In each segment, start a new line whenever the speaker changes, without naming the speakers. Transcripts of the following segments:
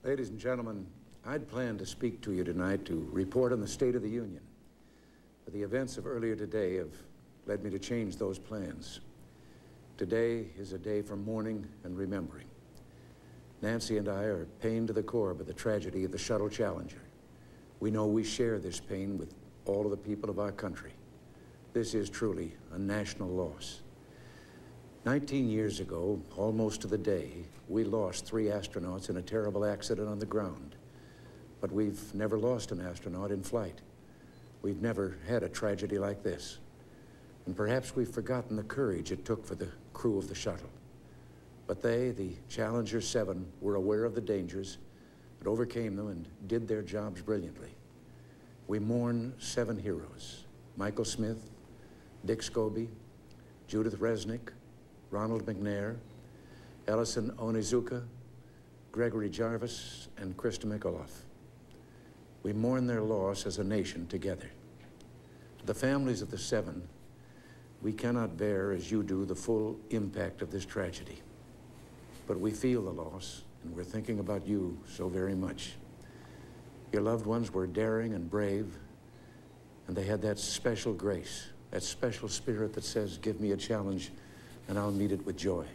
Ladies and gentlemen, I'd planned to speak to you tonight to report on the State of the Union. But the events of earlier today have led me to change those plans. Today is a day for mourning and remembering. Nancy and I are pained to the core by the tragedy of the Shuttle Challenger. We know we share this pain with all of the people of our country. This is truly a national loss. 19 years ago, almost to the day, we lost 3 astronauts in a terrible accident on the ground. But we've never lost an astronaut in flight. We've never had a tragedy like this. And perhaps we've forgotten the courage it took for the crew of the shuttle. But they, the Challenger 7, were aware of the dangers, but overcame them and did their jobs brilliantly. We mourn 7 heroes: Michael Smith, Dick Scobie, Judith Resnick, Ronald McNair, Ellison Onizuka, Gregory Jarvis, and Krista McAuliffe. We mourn their loss as a nation together. The families of the 7, we cannot bear, as you do, the full impact of this tragedy. But we feel the loss, and we're thinking about you so very much. Your loved ones were daring and brave, and they had that special grace, that special spirit that says, give me a challenge, and I'll meet it with joy.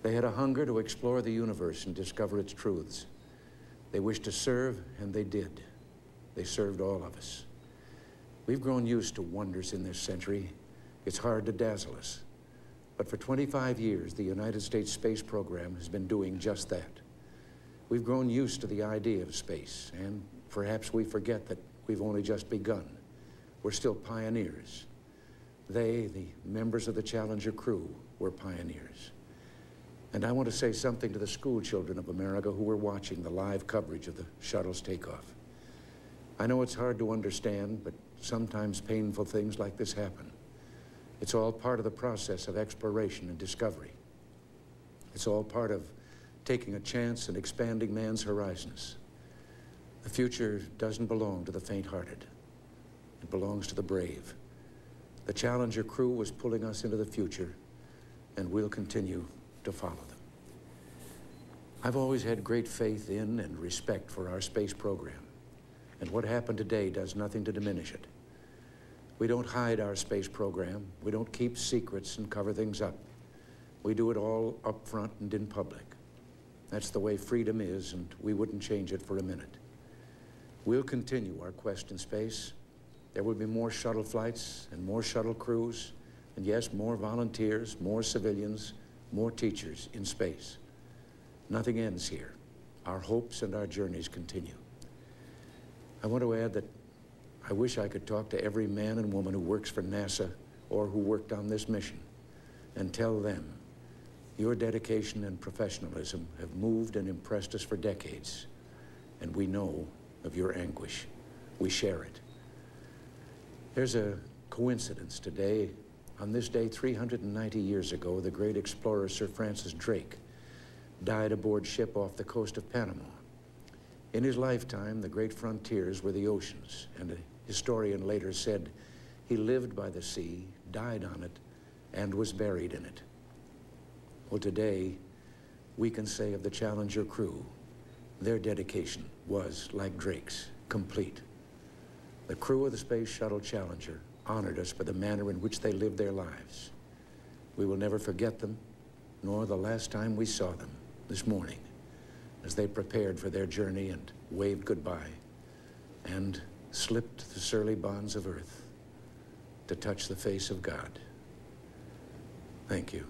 They had a hunger to explore the universe and discover its truths. They wished to serve, and they did. They served all of us. We've grown used to wonders in this century. It's hard to dazzle us. But for 25 years, the United States space program has been doing just that. We've grown used to the idea of space, and perhaps we forget that we've only just begun. We're still pioneers. They, the members of the Challenger crew, were pioneers. And I want to say something to the school children of America who were watching the live coverage of the shuttle's takeoff. I know it's hard to understand, but sometimes painful things like this happen. It's all part of the process of exploration and discovery. It's all part of taking a chance and expanding man's horizons. The future doesn't belong to the faint-hearted. It belongs to the brave. The Challenger crew was pulling us into the future, and we'll continue to follow them. I've always had great faith in and respect for our space program, and what happened today does nothing to diminish it. We don't hide our space program. We don't keep secrets and cover things up. We do it all up front and in public. That's the way freedom is, and we wouldn't change it for a minute. We'll continue our quest in space. There will be more shuttle flights and more shuttle crews, and yes, more volunteers, more civilians, more teachers in space. Nothing ends here. Our hopes and our journeys continue. I want to add that I wish I could talk to every man and woman who works for NASA or who worked on this mission and tell them your dedication and professionalism have moved and impressed us for decades, and we know of your anguish. We share it. There's a coincidence today. On this day, 390 years ago, the great explorer Sir Francis Drake died aboard ship off the coast of Panama. In his lifetime, the great frontiers were the oceans, and a historian later said he lived by the sea, died on it, and was buried in it. Well, today, we can say of the Challenger crew, their dedication was, like Drake's, complete. The crew of the Space Shuttle Challenger honored us by the manner in which they lived their lives. We will never forget them, nor the last time we saw them this morning, as they prepared for their journey and waved goodbye and slipped the surly bonds of earth to touch the face of God. Thank you.